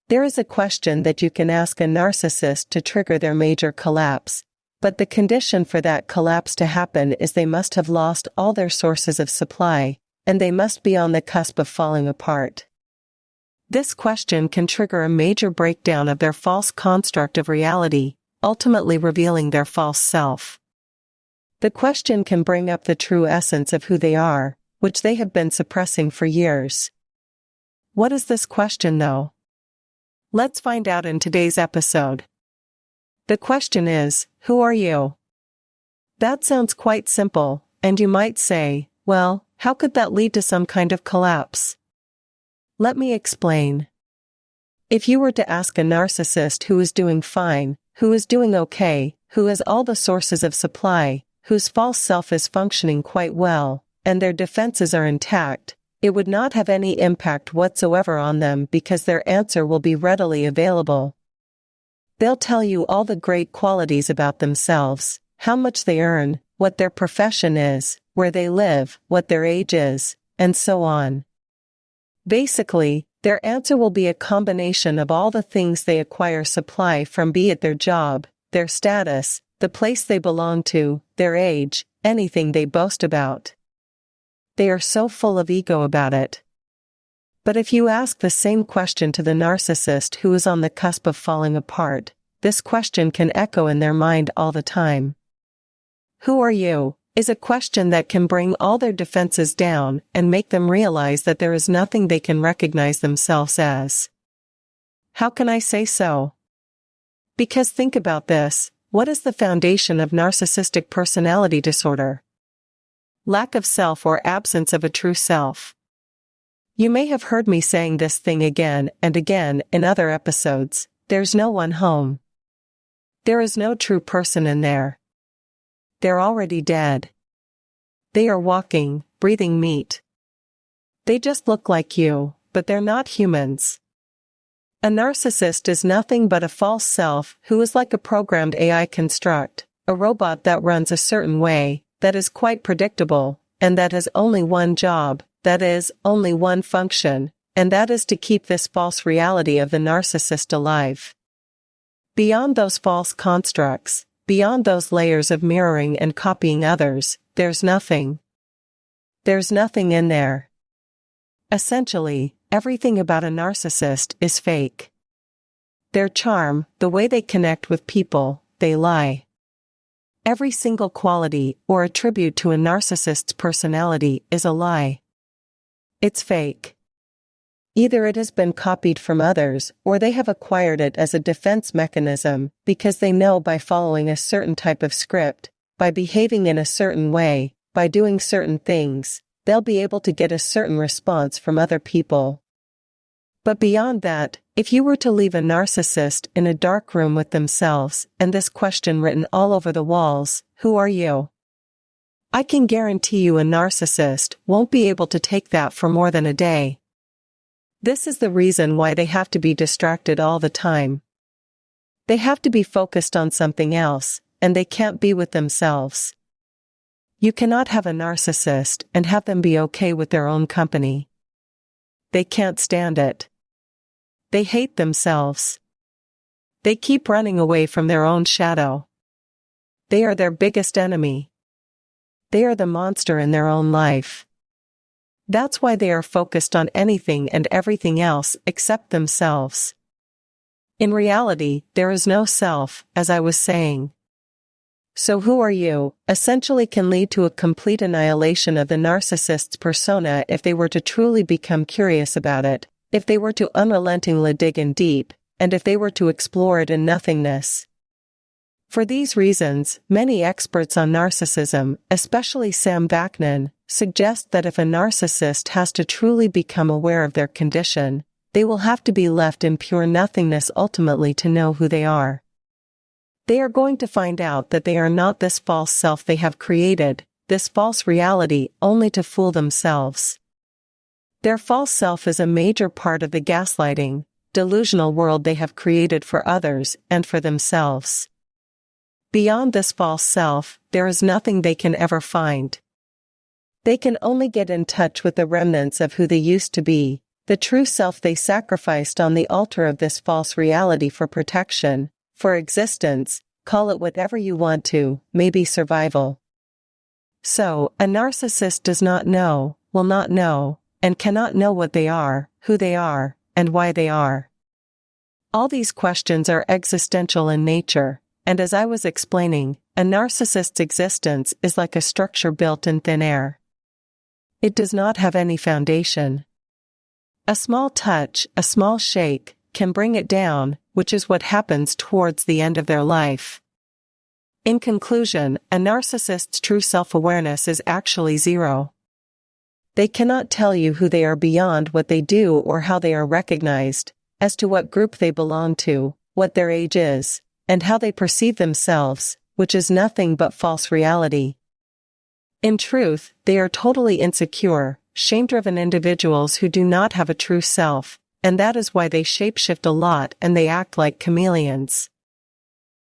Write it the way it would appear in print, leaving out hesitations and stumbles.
There is a question that you can ask a narcissist to trigger their major collapse, but the condition for that collapse to happen is they must have lost all their sources of supply, and they must be on the cusp of falling apart. This question can trigger a major breakdown of their false construct of reality, ultimately revealing their false self. The question can bring up the true essence of who they are, which they have been suppressing for years. What is this question, though? Let's find out in today's episode. The question is, who are you? That sounds quite simple, and you might say, well, how could that lead to some kind of collapse? Let me explain. If you were to ask a narcissist who is doing fine, who is doing okay, who has all the sources of supply, whose false self is functioning quite well, and their defenses are intact, it would not have any impact whatsoever on them because their answer will be readily available. They'll tell you all the great qualities about themselves, how much they earn, what their profession is, where they live, what their age is, and so on. Basically, their answer will be a combination of all the things they acquire supply from, be it their job, their status, the place they belong to, their age, anything they boast about. They are so full of ego about it. But if you ask the same question to the narcissist who is on the cusp of falling apart, this question can echo in their mind all the time. Who are you? Is a question that can bring all their defenses down and make them realize that there is nothing they can recognize themselves as. How can I say so? Because think about this, what is the foundation of narcissistic personality disorder? Lack of self or absence of a true self. You may have heard me saying this thing again and again in other episodes, there's no one home. There is no true person in there. They're already dead. They are walking, breathing meat. They just look like you, but they're not humans. A narcissist is nothing but a false self who is like a programmed AI construct, a robot that runs a certain way, that is quite predictable, and that has only one job, that is, only one function, and that is to keep this false reality of the narcissist alive. Beyond those false constructs, beyond those layers of mirroring and copying others, there's nothing. There's nothing in there. Essentially, everything about a narcissist is fake. Their charm, the way they connect with people, they lie. Every single quality or attribute to a narcissist's personality is a lie. It's fake. Either it has been copied from others or they have acquired it as a defense mechanism because they know by following a certain type of script, by behaving in a certain way, by doing certain things, they'll be able to get a certain response from other people. But beyond that, if you were to leave a narcissist in a dark room with themselves and this question written all over the walls, who are you? I can guarantee you a narcissist won't be able to take that for more than a day. This is the reason why they have to be distracted all the time. They have to be focused on something else, and they can't be with themselves. You cannot have a narcissist and have them be okay with their own company. They can't stand it. They hate themselves. They keep running away from their own shadow. They are their biggest enemy. They are the monster in their own life. That's why they are focused on anything and everything else except themselves. In reality, there is no self, as I was saying. So who are you, essentially can lead to a complete annihilation of the narcissist's persona if they were to truly become curious about it, if they were to unrelentingly dig in deep, and if they were to explore it in nothingness. For these reasons, many experts on narcissism, especially Sam Vaknin, suggest that if a narcissist has to truly become aware of their condition, they will have to be left in pure nothingness ultimately to know who they are. They are going to find out that they are not this false self they have created, this false reality only to fool themselves. Their false self is a major part of the gaslighting, delusional world they have created for others and for themselves. Beyond this false self, there is nothing they can ever find. They can only get in touch with the remnants of who they used to be, The true self they sacrificed on the altar of this false reality for protection, for existence, call it whatever you want to, maybe survival. So, a narcissist does not know, will not know, and cannot know what they are, who they are, and why they are. All these questions are existential in nature, and as I was explaining, a narcissist's existence is like a structure built in thin air. It does not have any foundation. A small touch, a small shake, can bring it down, which is what happens towards the end of their life. In conclusion, a narcissist's true self-awareness is actually zero. They cannot tell you who they are beyond what they do or how they are recognized, as to what group they belong to, what their age is, and how they perceive themselves, which is nothing but false reality. In truth, they are totally insecure, shame-driven individuals who do not have a true self, and that is why they shapeshift a lot and they act like chameleons.